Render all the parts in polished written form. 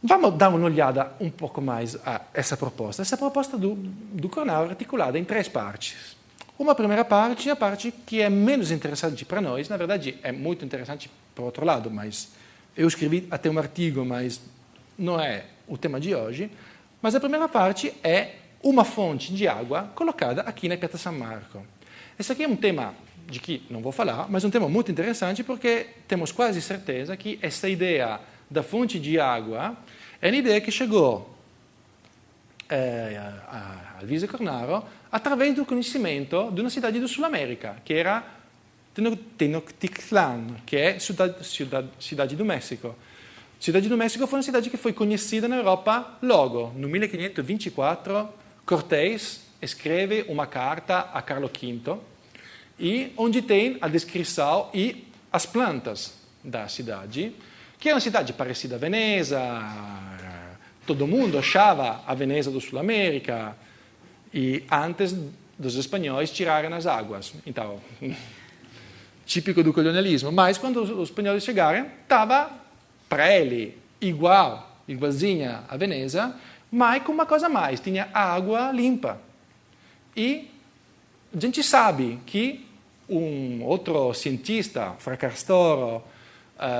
Vamos dar uma olhada um pouco mais a essa proposta. Essa proposta do Cornaro é articulada em três partes. Uma primeira parte, a parte que é menos interessante para nós, na verdade é muito interessante por outro lado, mas eu escrevi até um artigo, mas não é o tema de hoje. Mas a primeira parte é uma fonte de água colocada aqui na Piazza San Marco. Esse aqui é um tema de que não vou falar, mas é um tema muito interessante porque temos quase certeza que essa ideia da fonte de água é un'idea che chegou a Luisa Cornaro através do conhecimento de uma cidade do Sul América, que era Tenochtitlan, que é cidade do México. Cidade do México foi uma cidade que foi conhecida na Europa logo. No 1524, Cortés escreve uma carta a Carlo V, e onde tem a descrição e as plantas da cidade, que é uma cidade parecida a Veneza. Todo mundo achava a Veneza do Sul América, e antes dos espanhóis tirarem as águas. Então, típico do colonialismo. Mas quando os espanhóis chegaram, estava para ele igualzinha a Veneza, mas com uma coisa a mais, tinha água limpa. E a gente sabe que um outro cientista, Fra Castoro,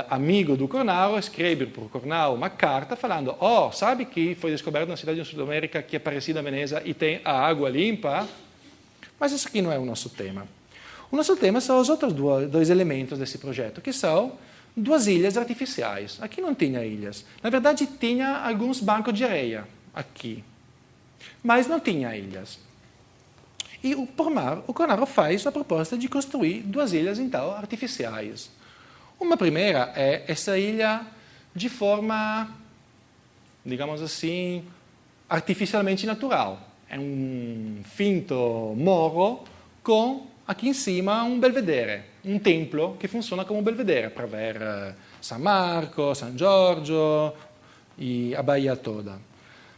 amigo do Cornaro, escreve para o Cornaro uma carta falando: sabe que foi descoberta uma cidade na Sudamérica que é parecida a Veneza e tem a água limpa? Mas isso aqui não é o nosso tema. O nosso tema são os outros dois elementos desse projeto, que são duas ilhas artificiais. Aqui não tinha ilhas. Na verdade, tinha alguns bancos de areia aqui, mas não tinha ilhas. E o Cornaro faz a proposta de construir duas ilhas, então, artificiais. Uma primeira é essa ilha de forma, digamos assim, artificialmente natural. É um finto morro com, aqui em cima, um belvedere, um templo que funciona como um belvedere para ver San Marco, San Giorgio e a Baía toda.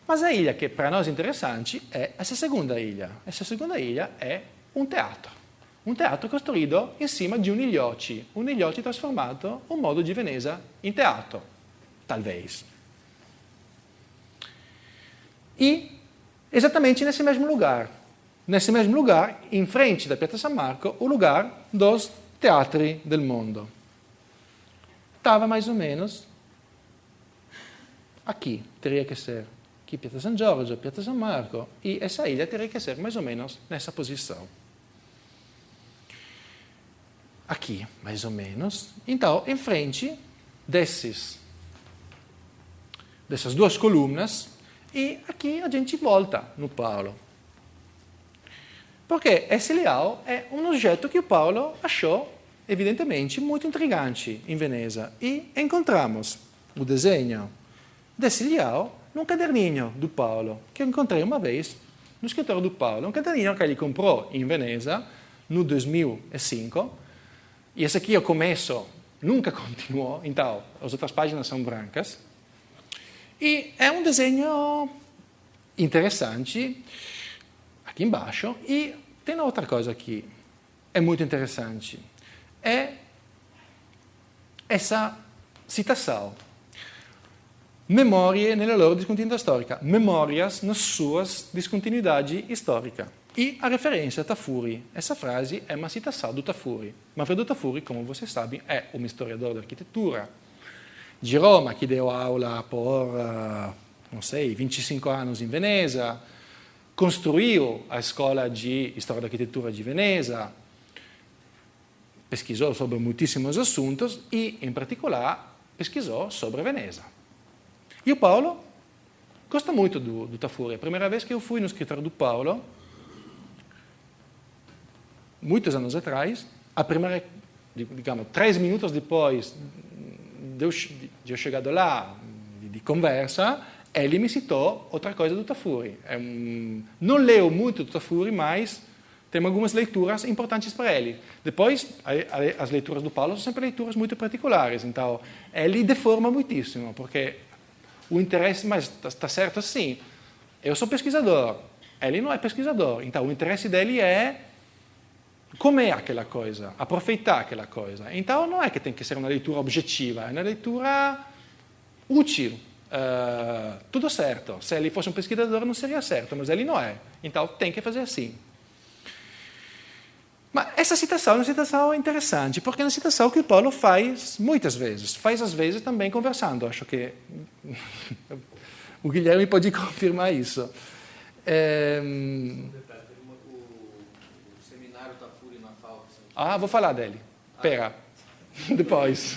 Mas a ilha que para nós é interessante é essa segunda ilha. Essa segunda ilha é um teatro. Um teatro costruito em cima de um ilhote trasformato um modo de Veneza em teatro, talvez. E exatamente nesse mesmo lugar, em frente da Piazza San Marco, o lugar dos teatri del mondo. Estava mais ou menos aqui, teria que ser. Aqui Piazza San Giorgio, Piazza San Marco, e essa ilha teria que ser mais ou menos nessa posição. Aqui, mais ou menos. Então, em frente dessas duas colunas, e aqui a gente volta no Paulo. Porque esse leão é um objeto que o Paulo achou, evidentemente, muito intrigante em Veneza. E encontramos o desenho desse leão num caderninho do Paulo, que eu encontrei uma vez no escritório do Paulo. Um caderninho que ele comprou em Veneza no 2005. E esse aqui é o começo, nunca continuou, então as outras páginas são brancas. E é um desenho interessante, aqui embaixo, e tem outra coisa aqui, é muito interessante, é essa citação. Memórie nella loro discontinuità storica, memórias nas suas discontinuidade histórica. E a referência a Tafuri, essa frase é uma citação do Tafuri. Manfredo Tafuri, como vocês sabem, é um historiador da arquitetura de Roma, que deu aula por, não sei, 25 anos em Veneza, construiu a escola de História da Arquitetura de Veneza, pesquisou sobre muitíssimos assuntos e, em particular, pesquisou sobre Veneza. E o Paulo gosta muito do Tafuri. A primeira vez que eu fui no escritório do Paulo, muitos anos atrás, digamos, 3 minutos depois de eu chegado lá, de conversa, ele me citou outra coisa do Tafuri. Não leu muito do Tafuri, mas tem algumas leituras importantes para ele. Depois, as leituras do Paulo são sempre leituras muito particulares, então ele deforma muitíssimo, porque o interesse, mas está certo assim, eu sou pesquisador, ele não é pesquisador, então o interesse dele é como é aquela coisa, aproveitar aquela coisa. Então não é que tem que ser uma leitura objetiva, é uma leitura útil tudo certo. Se ele fosse um pesquisador não seria certo, mas ele não é. Então tem que fazer assim. Mas essa citação é uma citação interessante, porque é uma citação que o Paulo faz muitas vezes. Faz às vezes também conversando. Acho que o Guilherme pode confirmar isso. O seminário Tafuri na FAO. Ah, vou falar dele. Espera. Depois.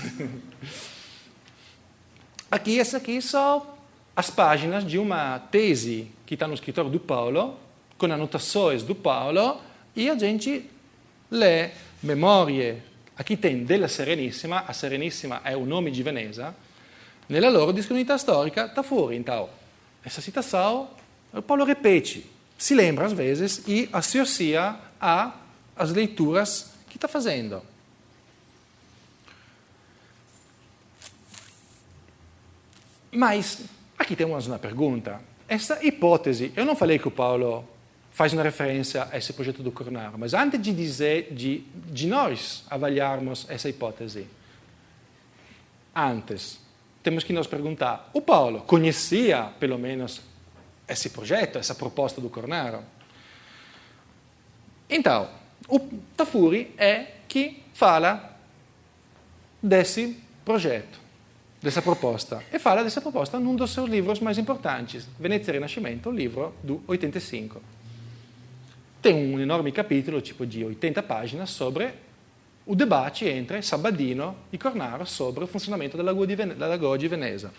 Essas aqui são as páginas de uma tese que está no escritório do Paulo, com anotações do Paulo, e a gente lê memorie. Aqui tem della Serenissima, a Serenissima é o nome de Veneza, nella loro disponibilità storica Tafuri. Então, essa citação, o Paulo repete, se lembra às vezes e associa às leituras que está fazendo. Mas aqui temos uma pergunta. Essa hipótese, eu não falei que o Paulo faz uma referência a esse projeto do Cornaro, mas antes de dizer, de nós avaliarmos essa hipótese, antes, temos que nos perguntar, o Paulo conhecia, pelo menos, esse projeto, essa proposta do Cornaro? Então, o Tafuri é que fala desse projeto, dessa proposta, e fala dessa proposta num dos seus livros mais importantes, Venezia e Rinascimento, o livro do 85. Tem um enorme capitolo, tipo de 80 páginas, sobre o debate entre Sabadino e Cornaro sobre o funzionamento da Lagoa di Veneza.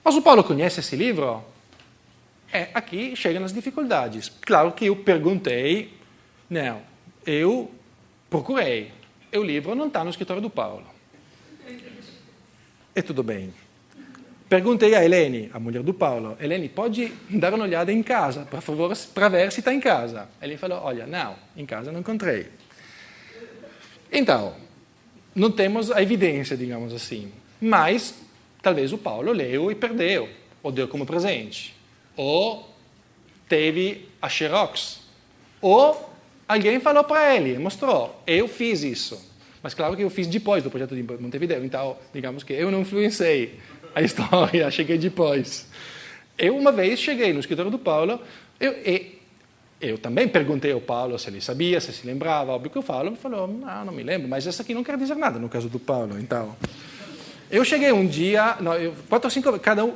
Mas o Paulo conhece esse livro? Aqui chegam as dificuldades. Claro que eu perguntei, não, eu procurei, e o livro não está no escritório do Paulo. E tudo bem. Perguntei a Eleni, a mulher do Paulo, Eleni, pode dar uma olhada em casa, por favor, para ver se está em casa. Ele falou, olha, não, em casa não encontrei. Então, não temos a evidência, digamos assim. Mas, talvez o Paulo leu e perdeu, ou deu como presente, ou teve a Xerox, ou alguém falou para ele, mostrou, eu fiz isso. Mas claro que eu fiz depois do projeto de Montevideo, então, digamos que eu não influenciei a história, cheguei depois. Eu, uma vez, cheguei no escritório do Paulo, eu também perguntei ao Paulo se ele sabia, se se lembrava, óbvio que eu falo, ele falou, não me lembro, mas essa aqui não quer dizer nada no caso do Paulo, então. Eu cheguei um dia,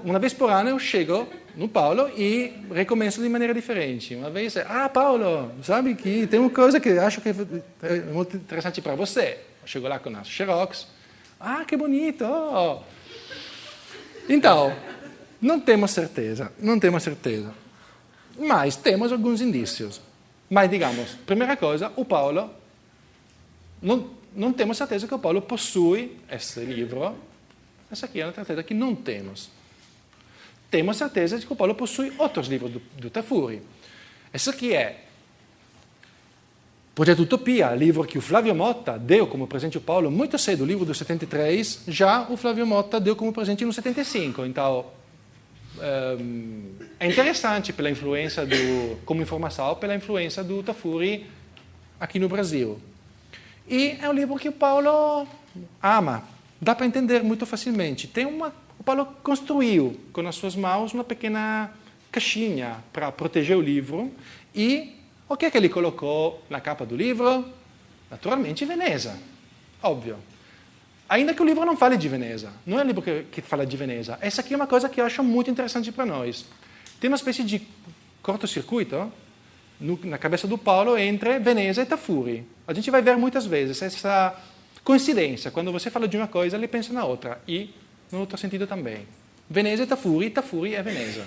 uma vez por ano eu chego no Paulo e recomeço de maneira diferente. Uma vez, Paulo, sabe que tem uma coisa que acho que é muito interessante para você. Eu chego lá com a Xerox, que bonito, oh. Então, não temos certeza, mas temos alguns indícios. Mas, digamos, primeira coisa, o Paulo, não temos certeza que o Paulo possui esse livro. Essa aqui é uma certeza que não temos. Temos certeza de que o Paulo possui outros livros do Tafuri. Esse aqui é Projeto Utopia, livro que o Flávio Motta deu como presente ao Paulo muito cedo, o livro do 73, já o Flávio Motta deu como presente no 75. Então, é interessante pela influência como informação, pela influência do Tafuri aqui no Brasil. E é um livro que o Paulo ama, dá para entender muito facilmente. O Paulo construiu com as suas mãos uma pequena caixinha para proteger o livro e o que é que ele colocou na capa do livro? Naturalmente Veneza, óbvio. Ainda que o livro não fale de Veneza, não é um livro que fala de Veneza. Essa aqui é uma coisa que eu acho muito interessante para nós. Tem uma espécie de corto-circuito na cabeça do Paulo entre Veneza e Tafuri. A gente vai ver muitas vezes essa coincidência. Quando você fala de uma coisa, ele pensa na outra. E no outro sentido também. Veneza e Tafuri é Veneza.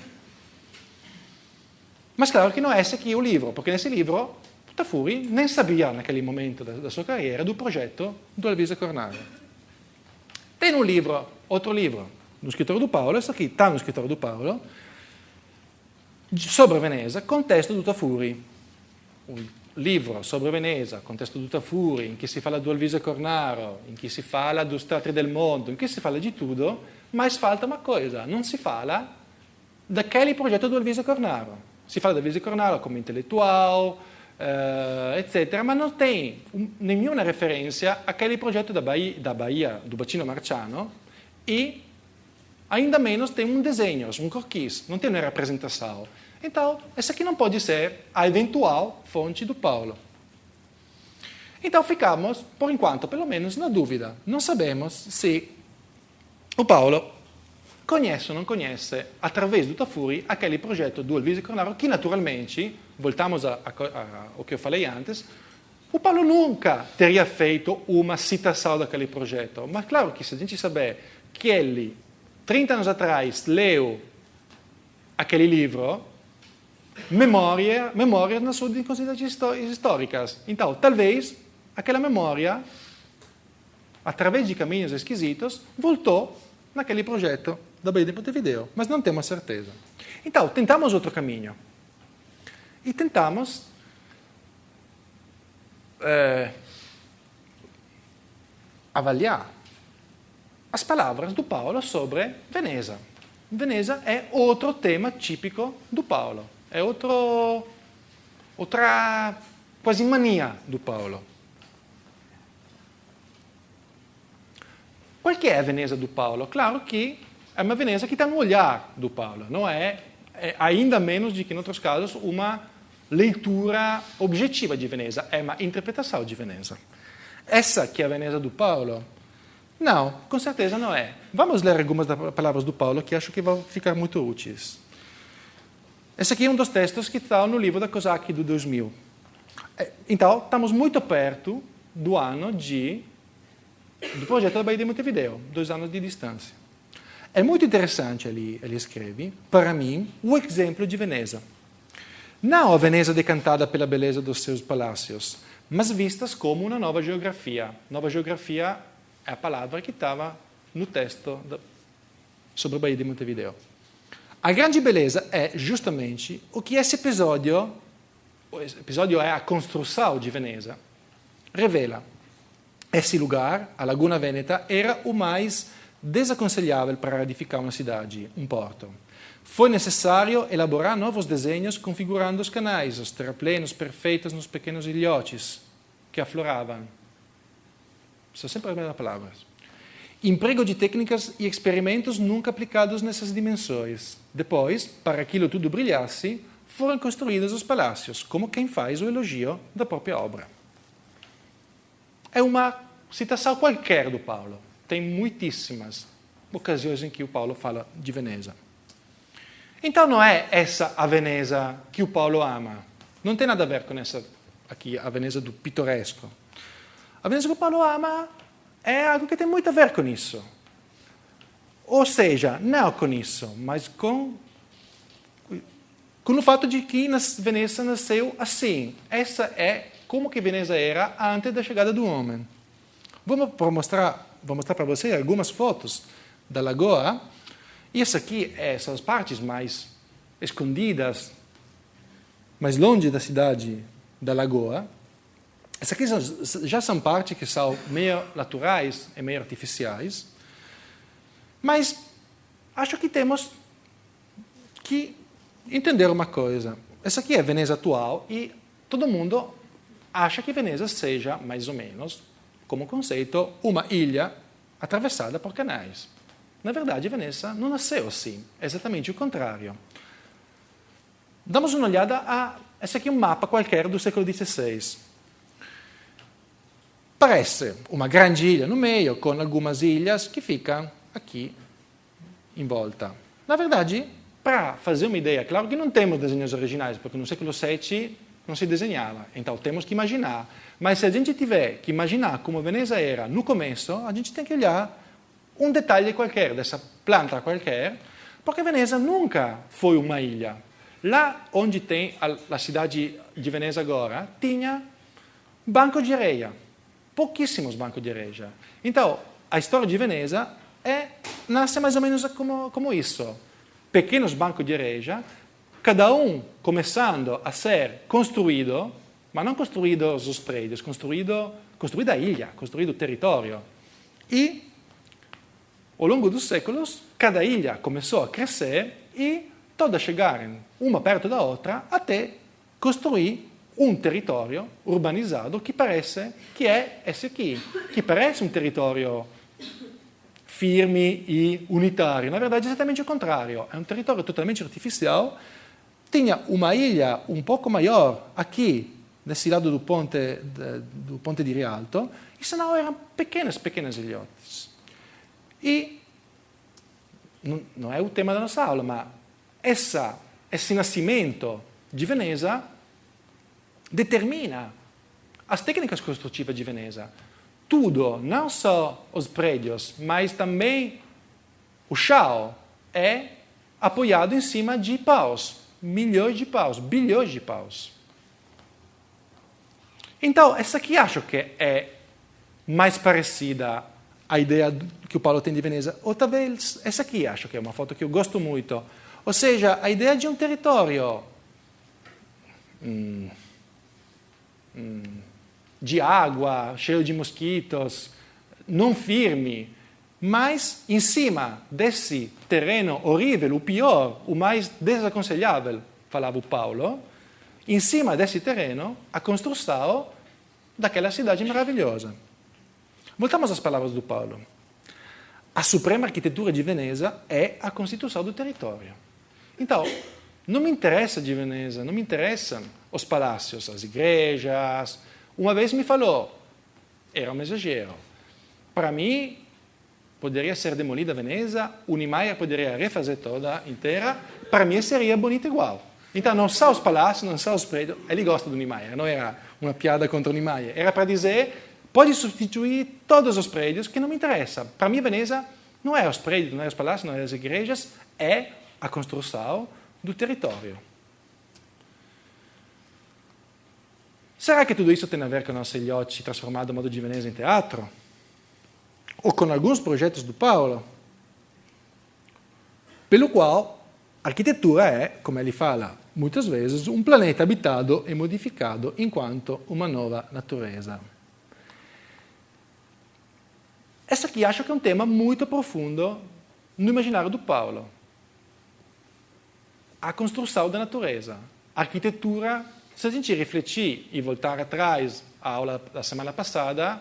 Mas claro que não é esse aqui o livro, porque nesse livro Tafuri nem sabia naquele momento da sua carreira do projeto do Luisa Cornaro. Tem um livro, outro livro, no escritório do Paulo, esse aqui está no escritório do Paulo, sobre Veneza, com testo do Tafuri. Un livro sobre Veneza, con testo do Tafuri, in cui si fala do Luisa Cornaro, in cui si fala dos teatri del mondo, in cui si fala di tutto, mas falta uma coisa, non si fala daquele progetto do Luisa Cornaro. Si fala do Luisa Cornaro come intellettuale, eccetera, ma non tem nenhuma referência àquele projeto da Bahia, do Bacino Marciano, e ainda menos tem um desenho, um croquis, não tem uma representação. Então, essa aqui não pode ser a eventual fonte do Paulo. Então, ficamos, por enquanto, pelo menos, na dúvida. Não sabemos se o Paulo conhece ou não conhece, através do Tafuri, aquele projeto do Elvise Cornaro, que naturalmente, voltamos ao que eu falei antes, o Paulo nunca teria feito uma citação daquele projeto. Mas claro que se a gente saber que ele, 30 anos atrás, leu aquele livro, memória nas suas considerações históricas. Então, talvez, aquela memória, através de caminhos esquisitos, voltou naquele projeto da Baía de Montevideo, mas não temos certeza. Então, tentamos outro caminho. E tentamos avaliar as palavras do Paulo sobre Veneza. Veneza é outro tema típico do Paulo. É outra quase mania do Paulo. Qual que é a Veneza do Paulo? Claro que é uma Veneza que está no olhar do Paulo. Não é ainda menos do que em outros casos, uma leitura objetiva de Veneza. É uma interpretação de Veneza. Essa que é a Veneza do Paulo? Não, com certeza não é. Vamos ler algumas das palavras do Paulo que acho que vão ficar muito úteis. Esse aqui é um dos textos que está no livro da COSAC do 2000. Então, estamos muito perto do ano do projeto da Baía de Montevideo, 2 anos de distância. É muito interessante, ele escreve, para mim, o exemplo de Veneza. Não a Veneza decantada pela beleza dos seus palácios, mas vistas como uma nova geografia. Nova geografia é a palavra que estava no texto sobre a Baía de Montevideo. A grande beleza é justamente o que esse episódio é a construção de Veneza, revela. Esse lugar, a Laguna Veneta, era o mais desaconselhável para edificar uma cidade, um porto. Foi necessário elaborar novos desenhos configurando os canais, os terraplenos perfeitos nos pequenos ilhotes que afloravam. São sempre as mesmas palavras. Emprego de técnicas e experimentos nunca aplicados nessas dimensões. Depois, para que aquilo tudo brilhasse, foram construídos os palácios, como quem faz o elogio da própria obra. É uma citação qualquer do Paulo. Tem muitíssimas ocasiões em que o Paulo fala de Veneza. Então não é essa a Veneza que o Paulo ama. Não tem nada a ver com essa aqui, a Veneza do pittoresco. A Veneza que o Paulo ama é algo que tem muito a ver com isso. Ou seja, não com isso, mas com o fato de que Veneza nasceu assim. Essa é como que Veneza era antes da chegada do homem. Vou mostrar para vocês algumas fotos da lagoa. E essa aqui são as partes mais escondidas, mais longe da cidade da lagoa. Essas aqui já são partes que são meio naturais e meio artificiais. Mas acho que temos que entender uma coisa. Essa aqui é Veneza atual e todo mundo acha que Veneza seja, mais ou menos, como conceito, uma ilha atravessada por canais. Na verdade, Veneza não nasceu assim, é exatamente o contrário. Damos uma olhada a... Esse aqui é um mapa qualquer do século XVI. Parece uma grande ilha no meio, com algumas ilhas que ficam aqui em volta. Na verdade, para fazer uma ideia, claro que não temos desenhos originais, porque no século VII não se desenhava, então temos que imaginar. Mas se a gente tiver que imaginar como Veneza era no começo, a gente tem que olhar um detalhe qualquer, dessa planta qualquer, porque Veneza nunca foi uma ilha. Lá onde tem a cidade de Veneza agora, tinha banco de areia, pouquíssimos bancos de areia. Então, a história de Veneza nasce mais ou menos como isso. Pequenos bancos de areia, cada um começando a ser construído, mas não construídos os prédios, construída a ilha, construído o território. E, ao longo dos séculos, cada ilha começou a crescer e todas chegaram, uma perto da outra, até construir um território urbanizado que parece que é esse aqui, que parece um território firme e unitário. Na verdade, é exatamente o contrário. É um território totalmente artificial. Tinha uma ilha um pouco maior aqui, nesse lado do ponte di Rialto, e senão eram pequenas ilhotes. E não é o tema da nossa aula, mas esse nascimento de Veneza determina as técnicas construtivas de Veneza. Tudo, não só os prédios, mas também o chão é apoiado em cima de paus, milhões de paus, bilhões de paus. Então, essa aqui acho que é mais parecida à ideia que o Paulo tem de Veneza. Ou talvez essa aqui acho que é uma foto que eu gosto muito. Ou seja, a ideia de um território de água, cheio de mosquitos, não firme, mas em cima desse terreno horrível, o pior, o mais desaconselhável, falava o Paulo, em cima desse terreno, a construção daquela cidade maravilhosa. Voltamos às palavras do Paulo. A suprema arquitetura de Veneza é a constituição do território. Então, não me interessa de Veneza, não me interessam os palácios, as igrejas. Uma vez me falou, era um exagero. Para mim, poderia ser demolida Veneza, o Niemeyer poderia refazer toda inteira, para mim seria bonita igual. Então, não são os palácios, não são os prédios. Ele gosta do Niemeyer, não era uma piada contra o Niemeyer. Era para dizer, pode substituir todos os prédios, que não me interessa. Para mim, Veneza não é os prédios, não é os palácios, não é as igrejas, é a construção do território. Será que tudo isso tem a ver com o nosso ilhote transformado a modo de Veneza em teatro? Ou com alguns projetos do Paulo? Pelo qual a arquitetura é, como ele fala muitas vezes, um planeta habitado e modificado enquanto uma nova natureza. Esse aqui acho que é um tema muito profundo no imaginário do Paulo. A construção da natureza. A arquitetura, se a gente refletir e voltar atrás à aula da semana passada,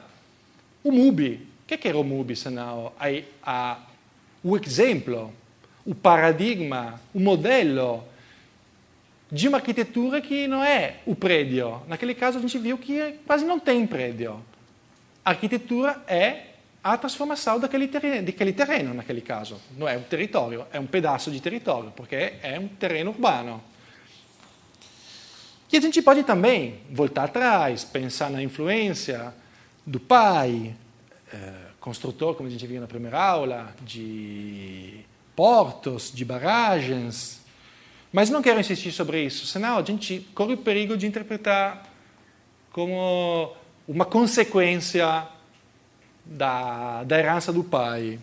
o MUBI. O que era o MUBI, senão o exemplo, o paradigma, o modelo de uma arquitetura que não é o prédio. Naquele caso, a gente viu que quase não tem prédio. A arquitetura é a transformação daquele terreno, naquele caso. Não é um território, é um pedaço de território, porque é um terreno urbano. E a gente pode também voltar atrás, pensar na influência do pai, construtor, como a gente viu na primeira aula, de portos, de barragens. Mas não quero insistir sobre isso, senão a gente corre o perigo de interpretar como uma consequência da herança do pai.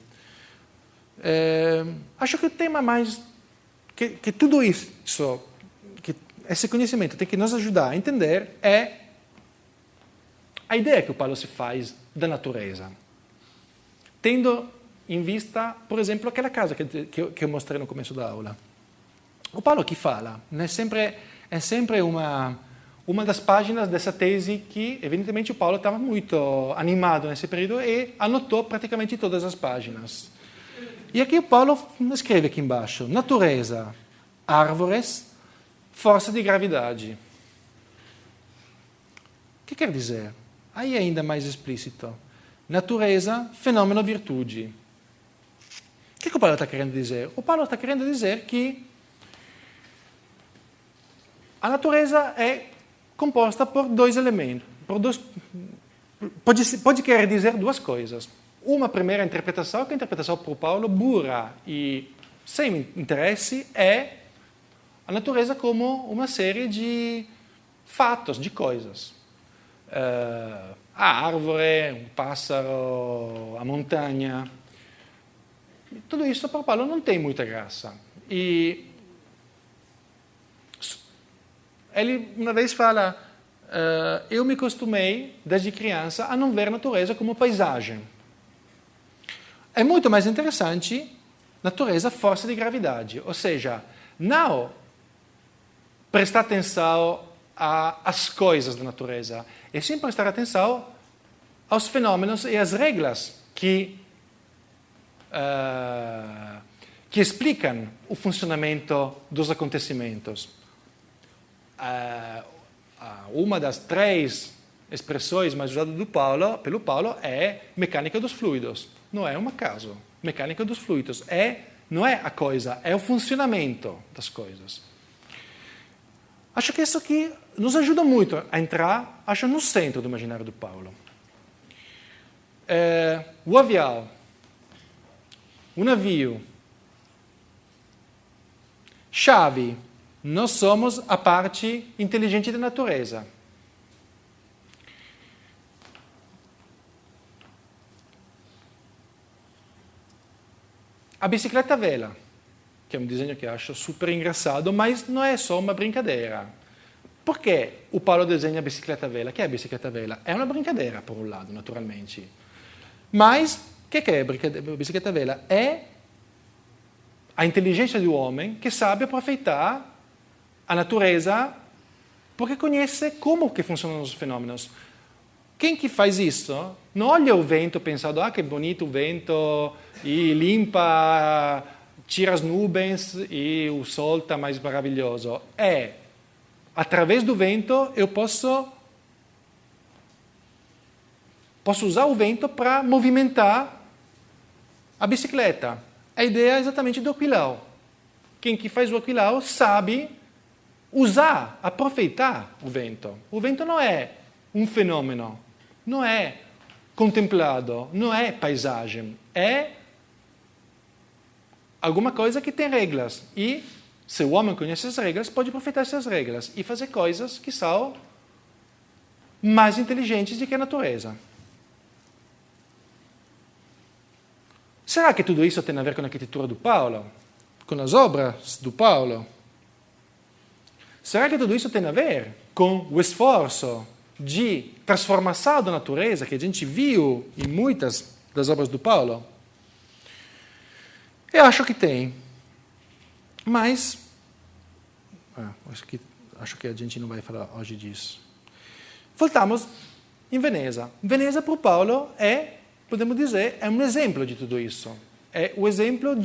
Acho que o tema mais... que tudo isso, que esse conhecimento tem que nos ajudar a entender é a ideia que o Paulo se faz da natureza. Tendo em vista, por exemplo, aquela casa que eu mostrei no começo da aula. O Paulo aqui fala, é sempre uma das páginas dessa tese que, evidentemente, o Paulo estava muito animado nesse período e anotou praticamente todas as páginas. E aqui o Paulo escreve aqui embaixo, natureza, árvores, força de gravidade. O que quer dizer? Aí é ainda mais explícito. Natureza, fenômeno, virtude. O que o Paulo está querendo dizer? O Paulo está querendo dizer que a natureza é composta por dois elementos. Pode querer dizer duas coisas. Uma primeira interpretação, que é a interpretação por Paulo, burra e sem interesse, é a natureza como uma série de fatos, de coisas. A árvore, um pássaro, a montanha. Tudo isso para Paulo não tem muita graça. E ele uma vez fala, eu me acostumei, desde criança, a não ver a natureza como paisagem. É muito mais interessante natureza força de gravidade, ou seja, não prestar atenção às coisas da natureza, é sim prestar atenção aos fenômenos e às regras que que explicam o funcionamento dos acontecimentos. Uma das 3 expressões mais usadas pelo Paulo é mecânica dos fluidos. Não é um acaso. Mecânica dos fluidos não é a coisa, é o funcionamento das coisas. Acho que isso aqui nos ajuda muito a entrar, no centro do imaginário do Paulo. O avião, o navio, chave, nós somos a parte inteligente da natureza. A bicicleta a vela, que é um desenho que eu acho super engraçado, mas não é só uma brincadeira. Por que o Paulo desenha a bicicleta a vela? O que é a bicicleta a vela? É uma brincadeira, por um lado, naturalmente. Mas, o que é a bicicleta a vela? É a inteligência do homem que sabe aproveitar a natureza porque conhece como que funcionam os fenômenos. Quem que faz isso não olha o vento pensando, que bonito o vento, e limpa, tira as nuvens e o sol está mais maravilhoso. Através do vento eu posso usar o vento para movimentar a bicicleta. A ideia é exatamente do aquilau. Quem que faz o aquilau sabe usar, aproveitar o vento. O vento não é um fenômeno, não é contemplado, não é paisagem, é alguma coisa que tem regras. E se o homem conhece as regras, pode aproveitar essas regras e fazer coisas que são mais inteligentes do que a natureza. Será que tudo isso tem a ver com a arquitetura do Paulo? Com as obras do Paulo? Será que tudo isso tem a ver com o esforço de transformação da natureza que a gente viu em muitas das obras do Paulo? Eu acho que tem. Mas acho que a gente não vai falar hoje disso. Voltamos em Veneza. Veneza para o Paulo podemos dizer, é um exemplo de tudo isso. É o exemplo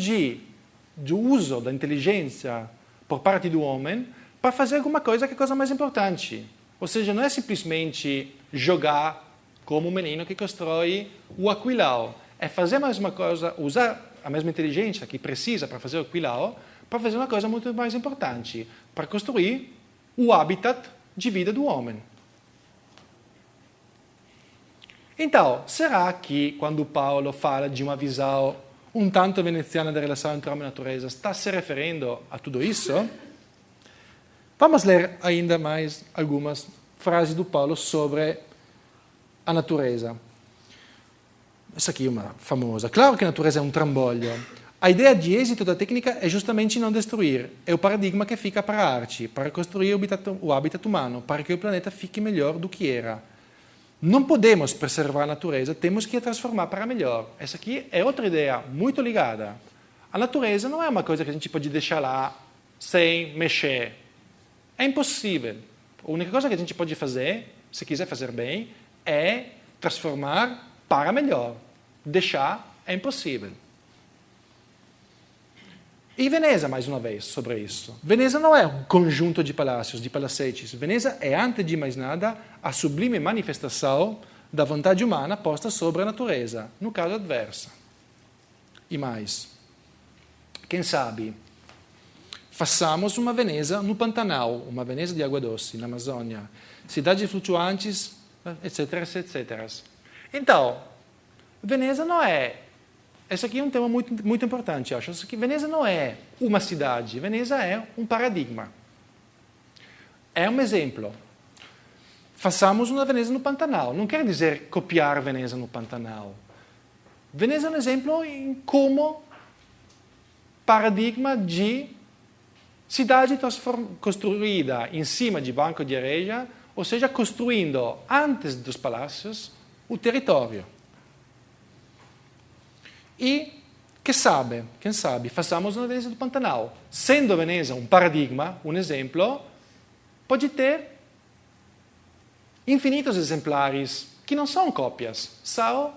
do uso da inteligência por parte do homem para fazer alguma coisa que é a coisa mais importante. Ou seja, não é simplesmente jogar como um menino que constrói o aquilau. É fazer a mesma coisa, usar a mesma inteligência que precisa para fazer o aquilau, para fazer uma coisa muito mais importante, para construir o habitat de vida do homem. Então, será que quando Paulo fala de uma visão um tanto veneziana da relação entre homem e natureza, está se referindo a tudo isso? Vamos ler ainda mais algumas frases do Paulo sobre a natureza. Essa aqui é uma famosa. Claro que a natureza é um trambolho. A ideia de êxito da técnica é justamente não destruir. É o paradigma que fica para a arte, para construir o habitat humano, para que o planeta fique melhor do que era. Não podemos preservar a natureza, temos que a transformar para melhor. Essa aqui é outra ideia muito ligada. A natureza não é uma coisa que a gente pode deixar lá sem mexer. É impossível. A única coisa que a gente pode fazer, se quiser fazer bem, é transformar para melhor. Deixar é impossível. E Veneza, mais uma vez, sobre isso. Veneza não é um conjunto de palácios, de palacetes. Veneza é, antes de mais nada, a sublime manifestação da vontade humana posta sobre a natureza, no caso adversa. E mais, quem sabe, façamos uma Veneza no Pantanal, uma Veneza de água doce, na Amazônia, cidades flutuantes, etc, etc. Então, Veneza não é... Esse aqui é um tema muito, muito importante, acho. Que Veneza não é uma cidade, Veneza é um paradigma. É um exemplo. Façamos uma Veneza no Pantanal. Não quer dizer copiar Veneza no Pantanal. Veneza é um exemplo em como paradigma de cidade construída em cima de banco de areia, ou seja, construindo antes dos palácios o território. E, quem sabe, façamos uma Veneza do Pantanal. Sendo Veneza um paradigma, um exemplo, pode ter infinitos exemplares que não são cópias, são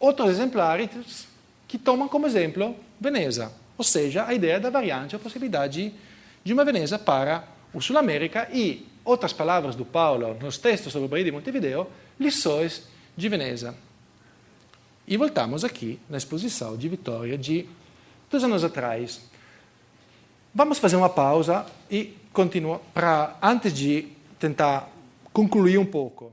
outros exemplares que tomam como exemplo Veneza, ou seja, a ideia da variante, a possibilidade de uma Veneza para o Sul América e outras palavras do Paulo nos textos sobre o Bahia de Montevideo, lições de Veneza. E voltamos aqui na exposição de Vitória de 2 anos atrás. Vamos fazer uma pausa e continuar antes de tentar concluir um pouco.